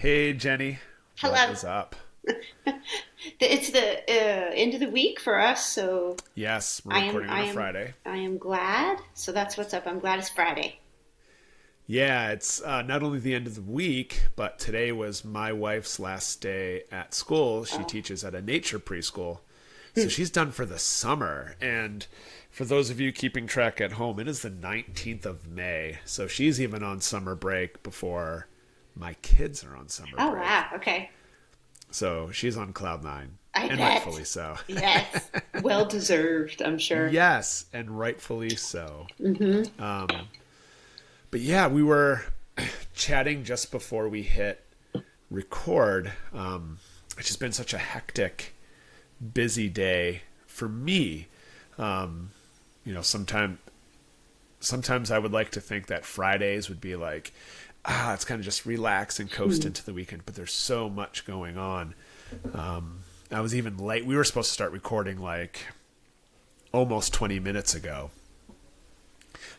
Hey, Jennie. What Hello. is up? It's the end of the week for us, so Yes, we're I am recording on I a am Friday. I am glad. So that's what's up. I'm glad it's Friday. Yeah, it's not only the end of the week, but today was my wife's last day at school. She Oh. teaches at a nature preschool. So Hmm. she's done for the summer. And for those of you keeping track at home, it is the 19th of May. So she's even on summer break before my kids are on summer Oh break. wow. Okay. So she's on cloud nine, I and bet. rightfully so. Yes. Well deserved, I'm sure. Yes, and rightfully so. Mm-hmm. But yeah, we were chatting just before we hit record. It's just been such a hectic, busy day for me. Um, sometimes I would like to think that Fridays would be like, it's kind of just relax and coast into the weekend. But there's so much going on. I was even late. We were supposed to start recording like almost 20 minutes ago.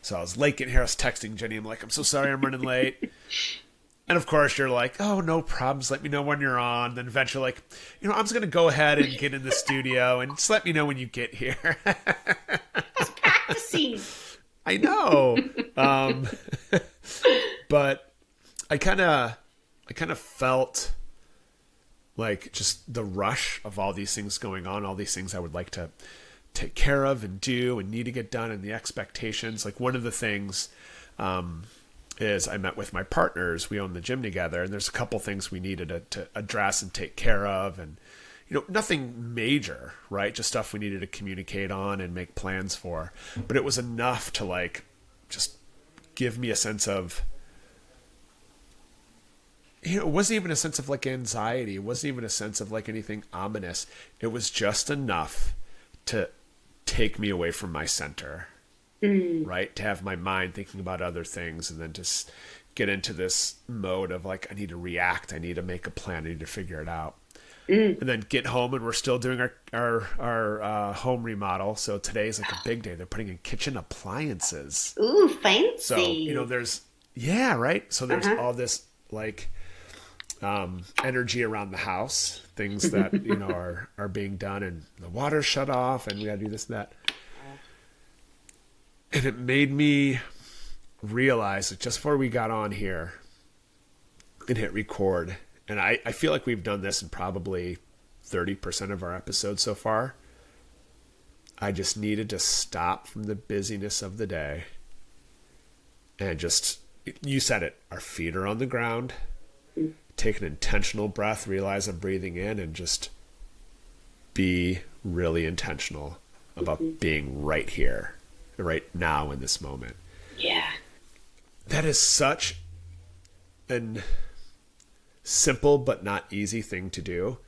So I was late getting here. I was texting Jennie. I'm like, I'm so sorry I'm running late. And of course, you're like, oh, no problems. Let me know when you're on. Then eventually, like, I'm just going to go ahead and get in the studio and just let me know when you get here. Practicing. I know. But I kind of felt like just the rush of all these things going on, all these things I would like to take care of and do and need to get done, and the expectations. Like one of the things is I met with my partners. We own the gym together, and there's a couple things we needed to address and take care of, and nothing major, right? Just stuff we needed to communicate on and make plans for. But it was enough to like just give me a sense of, it wasn't even a sense of like anxiety. It wasn't even a sense of like anything ominous. It was just enough to take me away from my center, Mm. right? To have my mind thinking about other things and then just get into this mode of like, I need to react. I need to make a plan. I need to figure it out. Mm. And then get home and we're still doing our home remodel. So today's like a big day. They're putting in kitchen appliances. Ooh, So, fancy. yeah, right. So there's Uh-huh. all this like energy around the house, things that are being done, and the water's shut off, and we got to do this and that. And it made me realize that just before we got on here and hit record, and I feel like we've done this in probably 30% of our episodes so far. I just needed to stop from the busyness of the day and just, you said it, our feet are on the ground. Take an intentional breath, realize I'm breathing in, and just be really intentional about being right here, right now in this moment. Yeah. That is such an simple but not easy thing to do.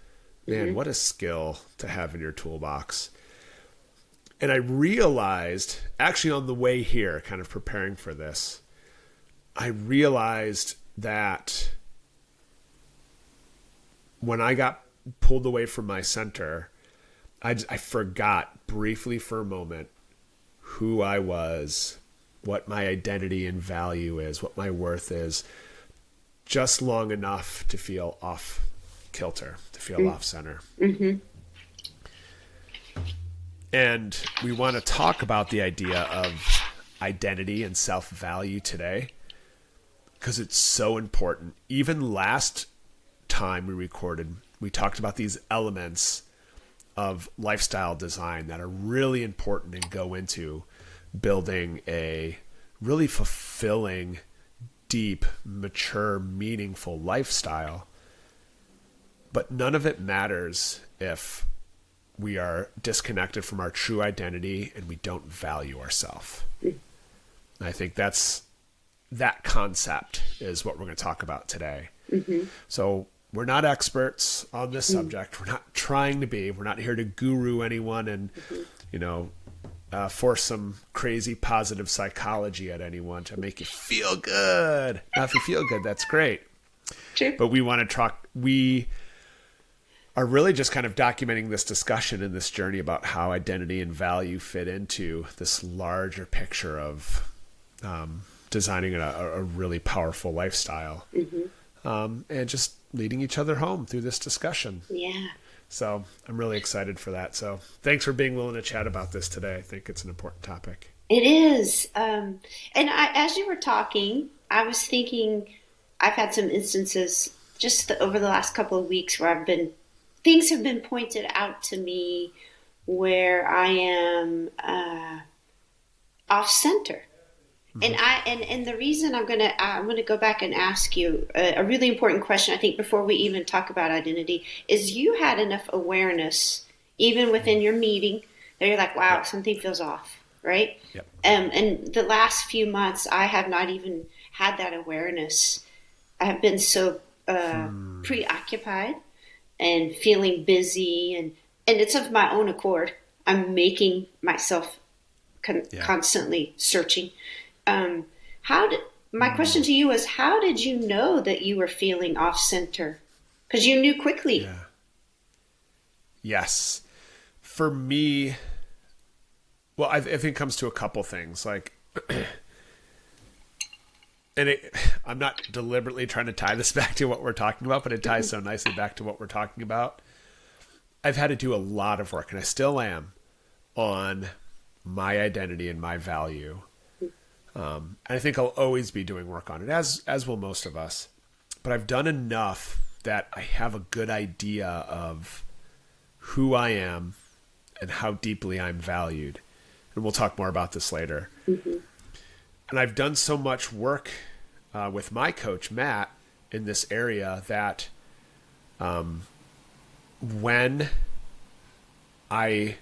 Man, what a skill to have in your toolbox. And I realized, actually on the way here, kind of preparing for this, I realized that when I got pulled away from my center, I forgot briefly for a moment who I was, what my identity and value is, what my worth is, just long enough to feel off kilter, to feel off center. Mm-hmm. And we want to talk about the idea of identity and self-value today because it's so important. Even last time we recorded, we talked about these elements of lifestyle design that are really important and go into building a really fulfilling, deep, mature, meaningful lifestyle. But none of it matters if we are disconnected from our true identity and we don't value ourselves. I think that concept is what we're going to talk about today. Mm-hmm. So we're not experts on this subject. We're not trying to be. We're not here to guru anyone and, force some crazy positive psychology at anyone to make you feel good. Now, if you feel good, that's great. True. But we want to talk. We are really just kind of documenting this discussion and this journey about how identity and value fit into this larger picture of designing a really powerful lifestyle. Mm-hmm. and just leading each other home through this discussion. Yeah. So I'm really excited for that. So thanks for being willing to chat about this today. I think it's an important topic. It is. As you were talking, I was thinking I've had some instances just over the last couple of weeks where things have been pointed out to me where I am off center. Mm-hmm. And the reason I'm gonna go back and ask you a really important question, I think, before we even talk about identity, is you had enough awareness even within your meeting that you're like, wow, something feels off, right? Yep. And the last few months, I have not even had that awareness. I have been so preoccupied and feeling busy, and it's of my own accord. I'm making myself constantly searching. My question to you is, how did you know that you were feeling off center? Because you knew quickly. Yeah. Yes. For me, well, I think it comes to a couple things. Like, I'm not deliberately trying to tie this back to what we're talking about, but it ties so nicely back to what we're talking about. I've had to do a lot of work, and I still am, on my identity and my value. And I think I'll always be doing work on it, as will most of us. But I've done enough that I have a good idea of who I am and how deeply I'm valued. And we'll talk more about this later. Mm-hmm. And I've done so much work with my coach, Matt, in this area that when I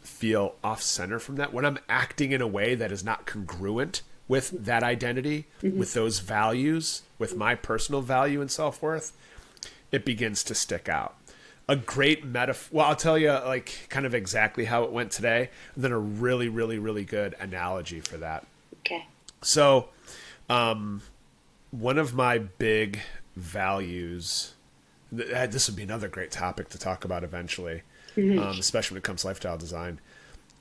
feel off center from that, when I'm acting in a way that is not congruent with that identity, with those values, with my personal value and self-worth, it begins to stick out. A great metaphor, well, I'll tell you like kind of exactly how it went today, and then a really, really, really good analogy for that. Okay. So, one of my big values, this would be another great topic to talk about eventually, especially when it comes to lifestyle design.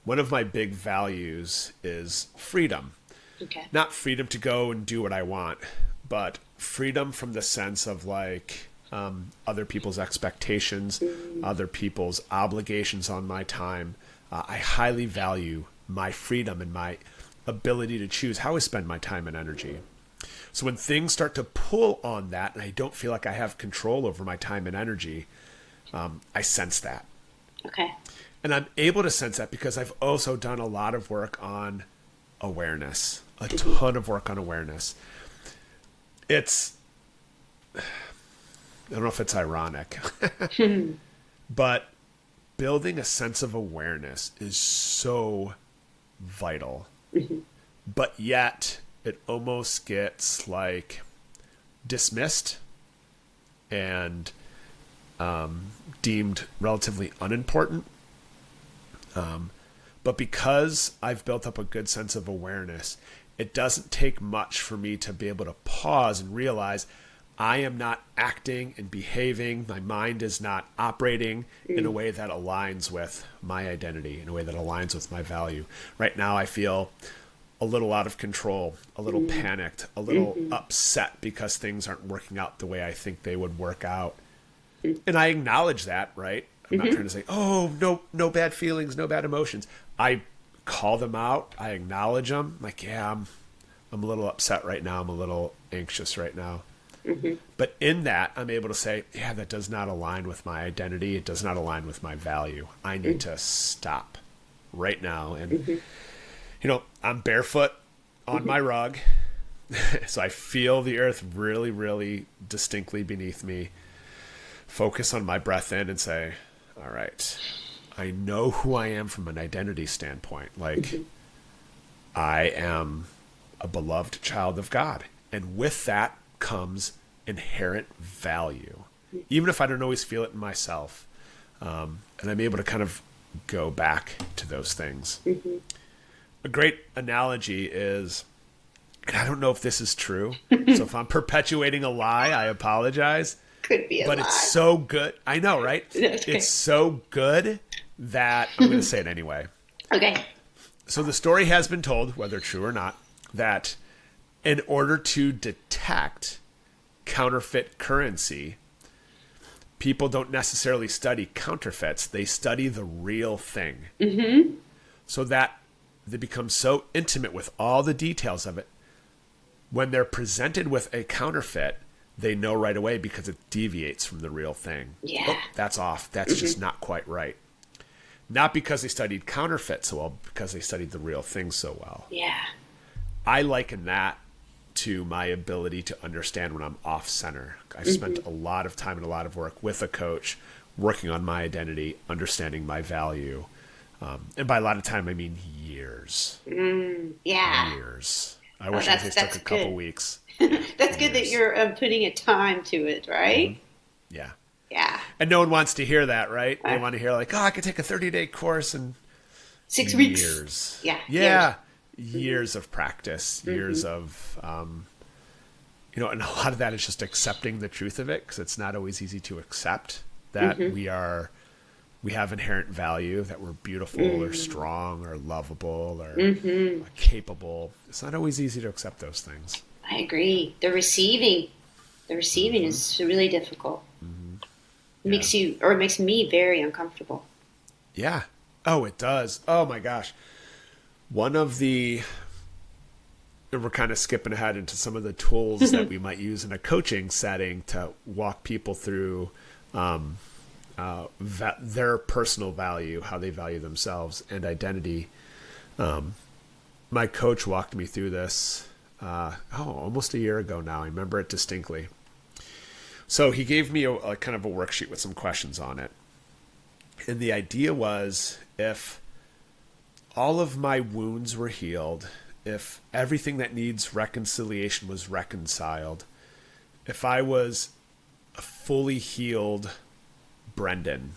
One of my big values is freedom. Okay. Not freedom to go and do what I want, but freedom from the sense of like other people's expectations, other people's obligations on my time. I highly value my freedom and my ability to choose how I spend my time and energy. So when things start to pull on that and I don't feel like I have control over my time and energy, I sense that. Okay. And I'm able to sense that because I've also done a lot of work on awareness, a ton of work on awareness. I don't know if it's ironic, but building a sense of awareness is so vital. But yet it almost gets like dismissed and deemed relatively unimportant. But because I've built up a good sense of awareness, it doesn't take much for me to be able to pause and realize I am not acting and behaving. My mind is not operating in a way that aligns with my identity, in a way that aligns with my value. Right now, I feel a little out of control, a little panicked, a little upset because things aren't working out the way I think they would work out. And I acknowledge that, right? I'm not trying to say, oh, no bad feelings, no bad emotions. I call them out. I acknowledge them. Like, yeah, I'm a little upset right now. I'm a little anxious right now. But in that, I'm able to say, yeah, that does not align with my identity. It does not align with my value. I need to stop right now. And, I'm barefoot on my rug. So I feel the earth really, really distinctly beneath me. Focus on my breath in and say, all right, I know who I am from an identity standpoint. Like, I am a beloved child of God. And with that comes inherent value, even if I don't always feel it in myself. And I'm able to kind of go back to those things. A great analogy is, and I don't know if this is true, so if I'm perpetuating a lie, I apologize. Could be a but lie. It's so good. I know, right? Okay. It's so good that I'm going to say it anyway. Okay. So the story has been told, whether true or not, that in order to detect counterfeit currency, people don't necessarily study counterfeits. They study the real thing. So that they become so intimate with all the details of it. When they're presented with a counterfeit, they know right away because it deviates from the real thing. Yeah. Oh, that's off. That's just not quite right. Not because they studied counterfeit so well, because they studied the real thing so well. Yeah. I liken that to my ability to understand when I'm off center. I've spent a lot of time and a lot of work with a coach working on my identity, understanding my value. And by a lot of time, I mean years. Yeah. Years. I wish it just took a couple weeks. That's good that you're putting a time to it, right? Yeah. Yeah. And no one wants to hear that, right? They want to hear like, oh, I could take a 30-day course in 6 weeks. Years. Yeah. Yeah. Years of practice, years of, and a lot of that is just accepting the truth of it, because it's not always easy to accept that we have inherent value, that we're beautiful or strong or lovable or capable. It's not always easy to accept those things. I agree. The receiving is really difficult. It makes me very uncomfortable. Yeah. Oh, it does. Oh my gosh. And we're kind of skipping ahead into some of the tools that we might use in a coaching setting to walk people through their personal value, how they value themselves and identity. My coach walked me through this almost a year ago now. I remember it distinctly. So he gave me a kind of a worksheet with some questions on it. And the idea was, if all of my wounds were healed, if everything that needs reconciliation was reconciled, if I was a fully healed Brendon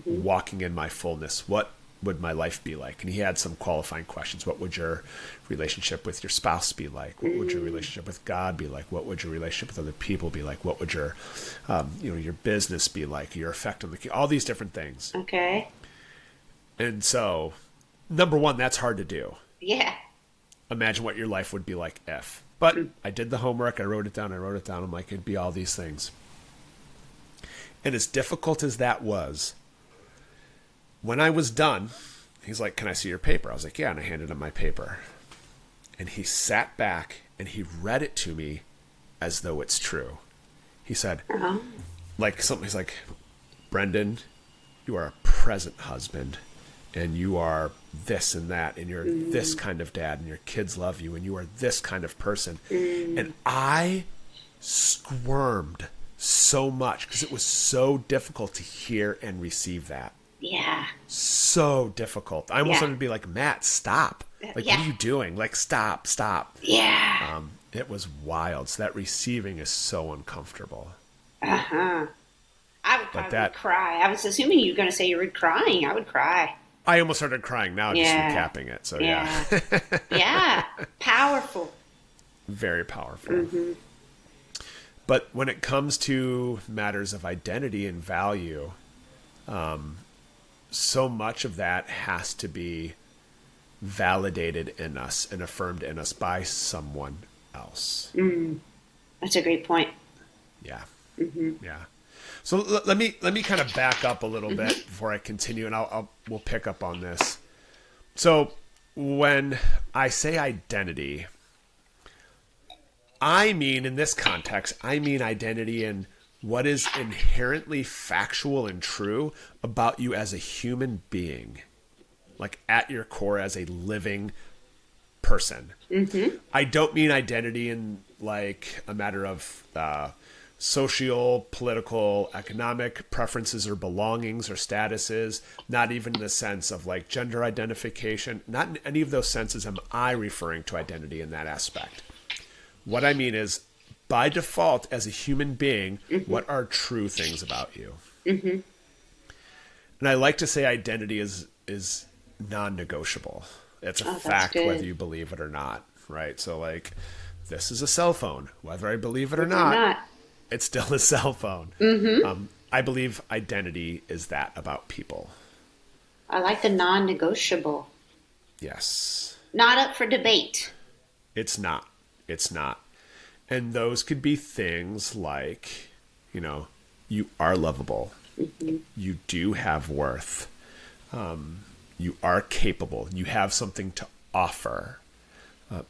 walking in my fullness, what would my life be like? And he had some qualifying questions. What would your relationship with your spouse be like? What would your relationship with God be like? What would your relationship with other people be like? What would your, your business be like? Your effect on all these different things. Okay. And so, number one, that's hard to do. Yeah. Imagine what your life would be like if. But I did the homework. I wrote it down. I'm like, it'd be all these things. And as difficult as that was, when I was done, he's like, can I see your paper? I was like, yeah. And I handed him my paper. And he sat back and he read it to me as though it's true. He said, he's like, Brendon, you are a present husband, and you are this and that, and you're this kind of dad, and your kids love you, and you are this kind of person. And I squirmed so much because it was so difficult to hear and receive that. Yeah. So difficult. I almost wanted to be like, Matt, stop. Like, what are you doing? Like, stop. Yeah. It was wild. So that receiving is so uncomfortable. I would probably cry. I was assuming you were going to say you were crying. I would cry. I almost started crying now, just recapping it. So yeah. Yeah. Powerful. Very powerful. But when it comes to matters of identity and value, so much of that has to be validated in us and affirmed in us by someone else. That's a great point. Yeah. Yeah. So let me kind of back up a little bit before I continue, and we'll pick up on this. So when I say identity, I mean, in this context, identity in what is inherently factual and true about you as a human being, like at your core as a living person. I don't mean identity in like a matter of social, political, economic preferences or belongings or statuses, not even in the sense of like gender identification. Not in any of those senses am I referring to identity in that aspect. What I mean is, by default, as a human being, what are true things about you? And I like to say identity is non-negotiable. It's a fact whether you believe it or not, right? So like, this is a cell phone. Whether I believe it or not, it's still a cell phone. I believe identity is that about people. I like the non-negotiable. Yes. Not up for debate. It's not. And those could be things like, you are lovable. You do have worth. You are capable. You have something to offer.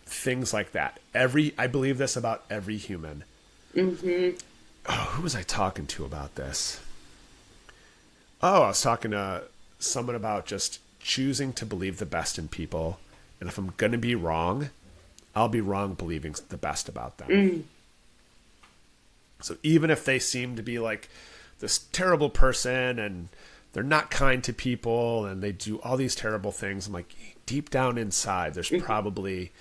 Things like that. I believe this about every human. Who was I talking to about this? I was talking to someone about just choosing to believe the best in people. And if I'm going to be wrong, I'll be wrong believing the best about them. So even if they seem to be like this terrible person and they're not kind to people and they do all these terrible things, I'm like, deep down inside, there's probably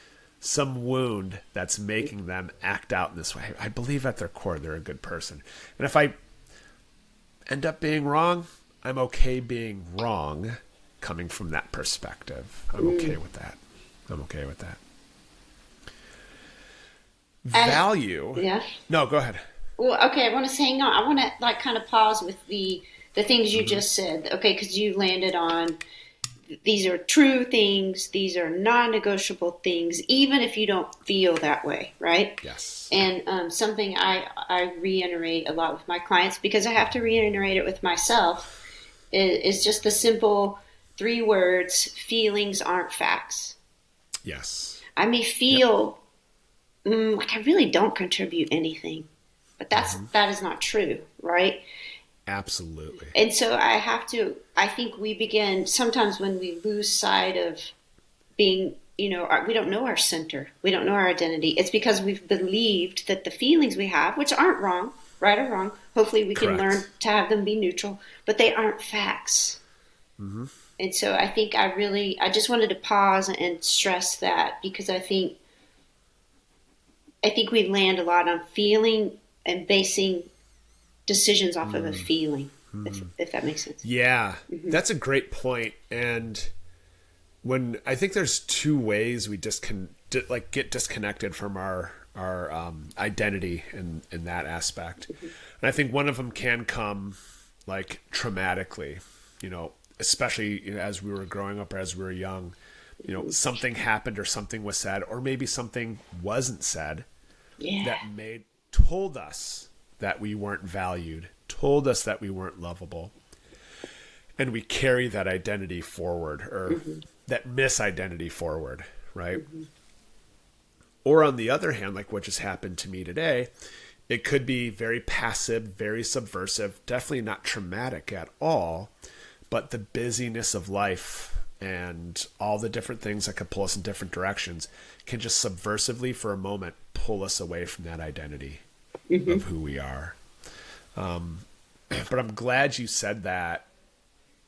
some wound that's making them act out in this way. I believe at their core they're a good person. And if I end up being wrong, I'm okay being wrong coming from that perspective. I'm okay with that. Value. Yeah. No, go ahead. Well, okay, I want to say, I want to like kind of pause with the things you just said, okay, because you landed on these are true things, these are non-negotiable things, even if you don't feel that way, right? Yes. And something I reiterate a lot with my clients, because I have to reiterate it with myself, is just the simple 3 words: feelings aren't facts. Yes. I may feel like I really don't contribute anything, but that is not true, right? Absolutely. And so I think we begin sometimes when we lose sight of being, we don't know our center. We don't know our identity. It's because we've believed that the feelings we have, which aren't wrong, right or wrong, hopefully we can learn to have them be neutral, but they aren't facts. And so I think I just wanted to pause and stress that, because I think we land a lot on feeling and basing decisions off of a feeling, if that makes sense. Yeah, that's a great point. And when I think there's 2 ways we get disconnected from our identity in that aspect. And I think one of them can come like traumatically, especially as we were growing up or as we were young, something happened or something was said, or maybe something wasn't said that told us that we weren't valued, told us that we weren't lovable. And we carry that identity forward, or that misidentity forward, right? Or on the other hand, like what just happened to me today, it could be very passive, very subversive, definitely not traumatic at all, but the busyness of life and all the different things that could pull us in different directions can just subversively for a moment pull us away from that identity of who we are. But I'm glad you said that,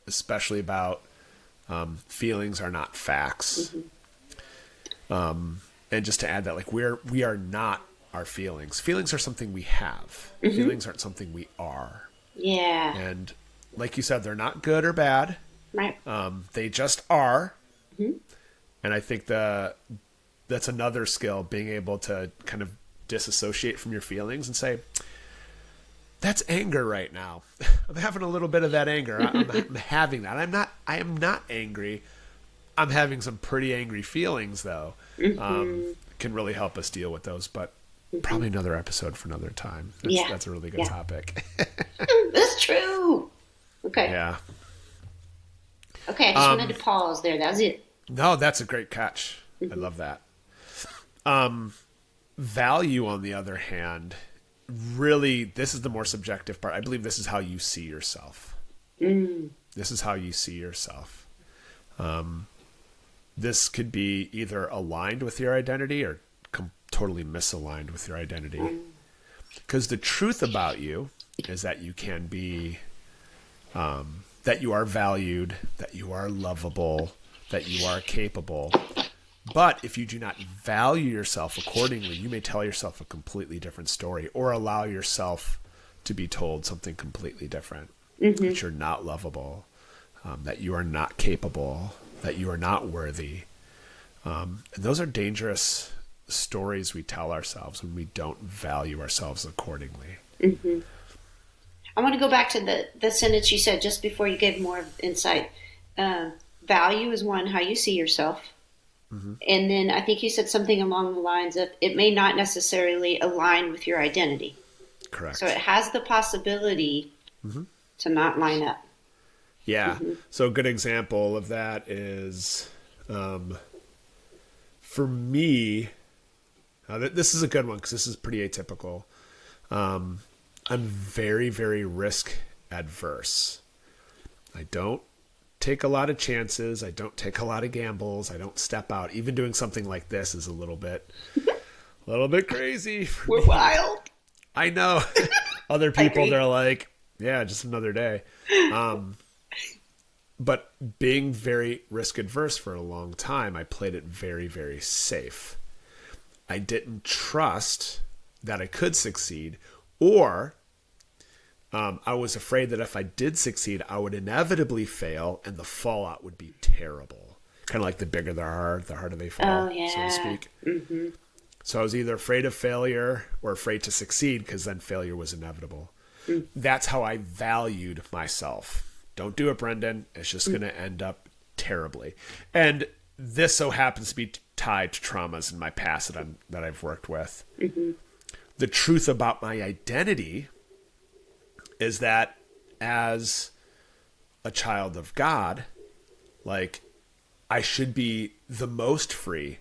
especially about feelings are not facts. And just to add that, like we are not our feelings. Feelings are something we have. Feelings aren't something we are. Yeah. And like you said, they're not good or bad. Right. They just are. And I think that's another skill, being able to kind of disassociate from your feelings and say, that's anger right now. I'm having a little bit of that anger. I'm having that. I am not angry. I'm having some pretty angry feelings though. Can really help us deal with those, but probably another episode for another time. That's a really good topic. That's true. Okay. Yeah. Okay, I just wanted to pause there. That was it. No, that's a great catch. I love that. Value, on the other hand, really, this is the more subjective part. I believe this is how you see yourself. This is how you see yourself. This could be either aligned with your identity or totally misaligned with your identity. Because the truth about you is that you can be, that you are valued, that you are lovable, that you are capable. But if you do not value yourself accordingly, you may tell yourself a completely different story, or allow yourself to be told something completely different. That you're not lovable, that you are not capable, that you are not worthy. And those are dangerous stories we tell ourselves when we don't value ourselves accordingly. I want to go back to the sentence you said just before you gave more insight. Value is one, how you see yourself. And then I think you said something along the lines of it may not necessarily align with your identity. Correct. So it has the possibility to not line up. Yeah. So a good example of that is, for me, this is a good one because this is pretty atypical. I'm very, very risk adverse. I don't take a lot of chances. I don't take a lot of gambles. I don't step out. Even doing something like this is a little bit crazy. We're wild. I know. Other people, they're like, yeah, just another day. But being very risk adverse for a long time, I played it very, very safe. I didn't trust that I could succeed, or I was afraid that if I did succeed, I would inevitably fail and the fallout would be terrible. Kind of like the bigger the harder they fall, so to speak. So I was either afraid of failure or afraid to succeed because then failure was inevitable. That's how I valued myself. Don't do it, Brendon. It's just going to end up terribly. And this so happens to be tied to traumas in my past that I've worked with. The truth about my identity is that as a child of God, like, I should be the most free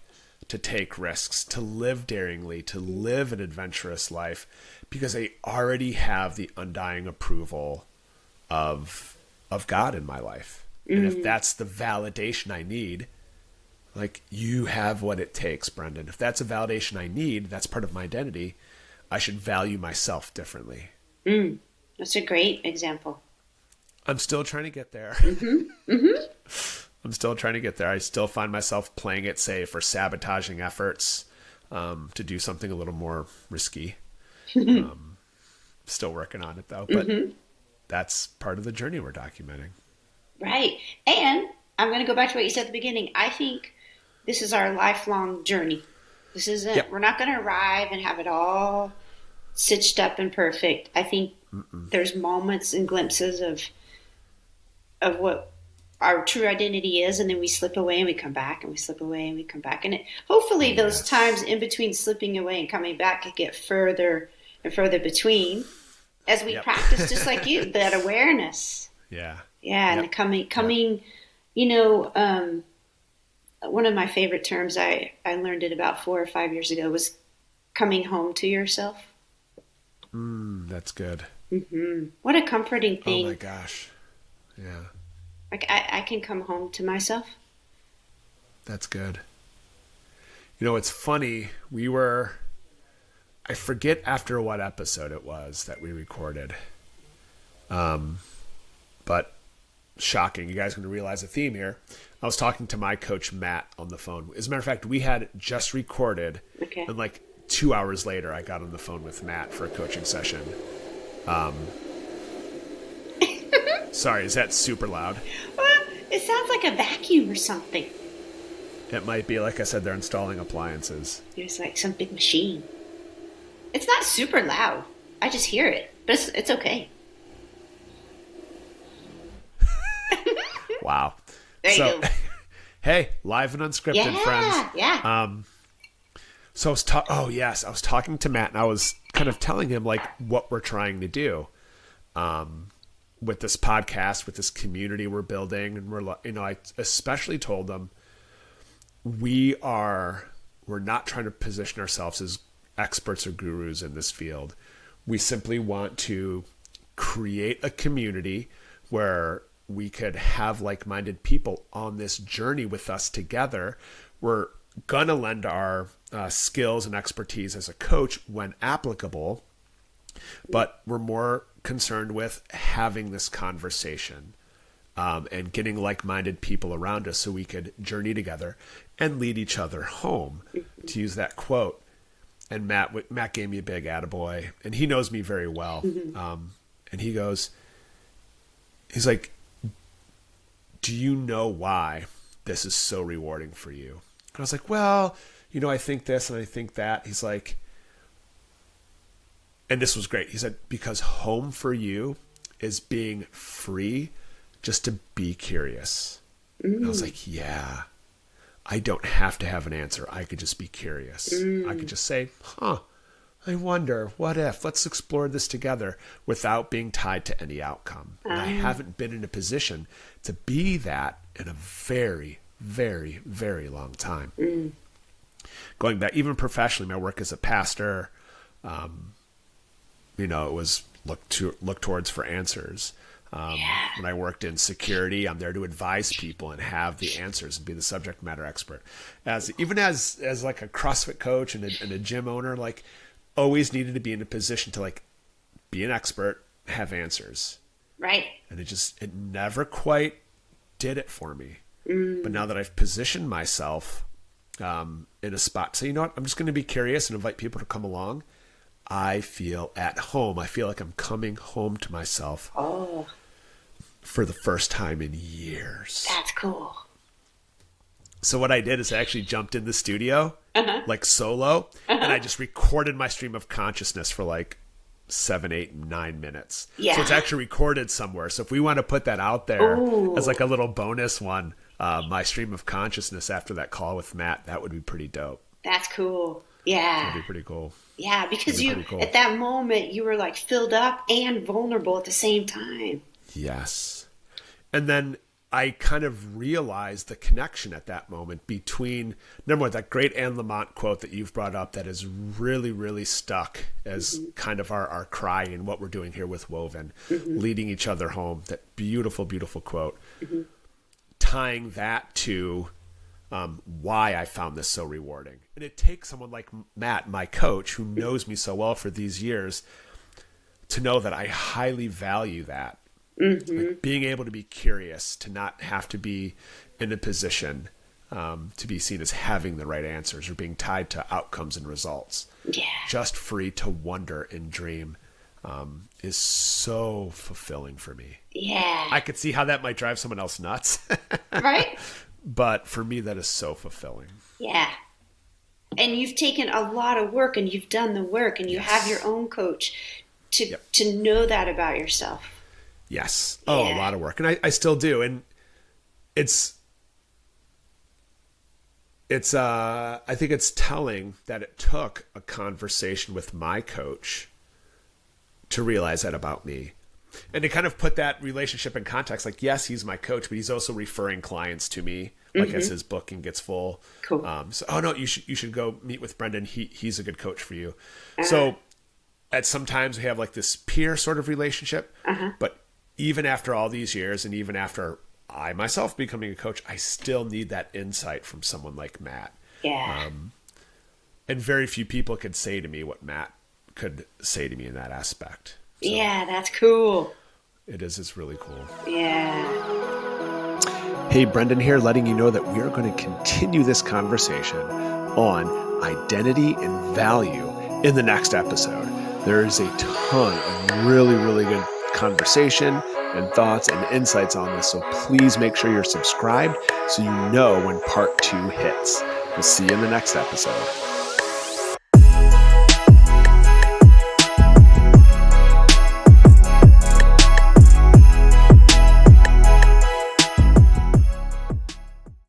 to take risks, to live daringly, to live an adventurous life, because I already have the undying approval of God in my life. And if that's the validation I need, like, you have what it takes, Brendon. If that's a validation I need, that's part of my identity, I should value myself differently. That's a great example. I'm still trying to get there. I'm still trying to get there. I still find myself playing it safe or sabotaging efforts to do something a little more risky. Still working on it, though. But that's part of the journey we're documenting. Right. And I'm going to go back to what you said at the beginning. I think this is our lifelong journey. This isn't, we're not going to arrive and have it all stitched up and perfect. I think there's moments and glimpses of what our true identity is, and then we slip away and we come back, and we slip away and we come back. And hopefully those times in between slipping away and coming back could get further and further between as we practice, just like you, that awareness. And the coming, you know, one of my favorite terms, I learned it about 4 or 5 years ago, was coming home to yourself. That's good. What a comforting thing. Oh my gosh. Yeah. Like, I can come home to myself. That's good. You know, it's funny. I forget after what episode it was that we recorded. But shocking. You guys are going to realize a theme here. I was talking to my coach, Matt, on the phone. As a matter of fact, we had just recorded. And like 2 hours later, I got on the phone with Matt for a coaching session. Sorry, is that super loud? It sounds like a vacuum or something. It might be. Like I said, they're installing appliances. It's like some big machine. It's not super loud. I just hear it, but it's okay. Wow. There you go. Hey, live and unscripted, friends. Yeah. So I was talking to Matt, and I was kind of telling him like what we're trying to do with this podcast, with this community we're building, and I especially told them we're not trying to position ourselves as experts or gurus in this field. We simply want to create a community where we could have like-minded people on this journey with us together. We're gonna lend our skills and expertise as a coach when applicable, but we're more concerned with having this conversation and getting like-minded people around us so we could journey together and lead each other home, to use that quote. And Matt gave me a big attaboy, and he knows me very well. And he's like, do you know why this is so rewarding for you? And I was like, well, you know, I think this and I think that. He's like, and this was great. He said, because home for you is being free just to be curious. And I was like, yeah, I don't have to have an answer. I could just be curious. I could just say, I wonder, what if? Let's explore this together without being tied to any outcome. And I haven't been in a position to be that in a very, very, very long time. Going back, even professionally, my work as a pastor, it was look towards for answers. When I worked in security, I'm there to advise people and have the answers and be the subject matter expert. As like a CrossFit coach and a gym owner, like always needed to be in a position to like be an expert, have answers. Right. And it never quite did it for me. But now that I've positioned myself in a spot, so you know what, I'm just going to be curious and invite people to come along. I feel at home. I feel like I'm coming home to myself for the first time in years. That's cool. So what I did is I actually jumped in the studio, like solo, and I just recorded my stream of consciousness for like 7, 8, 9 minutes. Yeah. So it's actually recorded somewhere. So if we want to put that out there as like a little bonus one, my stream of consciousness after that call with Matt, that would be pretty dope. That's cool. Yeah. That'd be pretty cool. Yeah, because at that moment, you were like filled up and vulnerable at the same time. Yes. And then I kind of realized the connection at that moment between, number one, that great Anne Lamott quote that you've brought up that is really, really stuck as kind of our cry in what we're doing here with Woven, leading each other home. That beautiful, beautiful quote. Tying that to why I found this so rewarding. And it takes someone like Matt, my coach, who knows me so well for these years, to know that I highly value that. Like being able to be curious, to not have to be in a position to be seen as having the right answers or being tied to outcomes and results. Yeah. Just free to wonder and dream is so fulfilling for me. Yeah. I could see how that might drive someone else nuts. Right? But for me, that is so fulfilling. Yeah. And you've taken a lot of work and you've done the work and you have your own coach to know that about yourself. Yes. Oh, a lot of work. And I still do. And I think it's telling that it took a conversation with my coach to realize that about me. And to kind of put that relationship in context, like, yes, he's my coach, but he's also referring clients to me, like as his booking gets full. Cool. No, you should go meet with Brendon. He's a good coach for you. So at sometimes we have like this peer sort of relationship, but even after all these years and even after I myself becoming a coach, I still need that insight from someone like Matt. Yeah. And very few people could say to me what Matt could say to me in that aspect. So yeah, that's cool. It's really cool. Yeah. Hey, Brendon here, letting you know that we are going to continue this conversation on identity and value in the next episode. There is a ton of really, really good conversation and thoughts and insights on this, so please make sure you're subscribed so you know when part 2 hits. We'll see you in the next episode.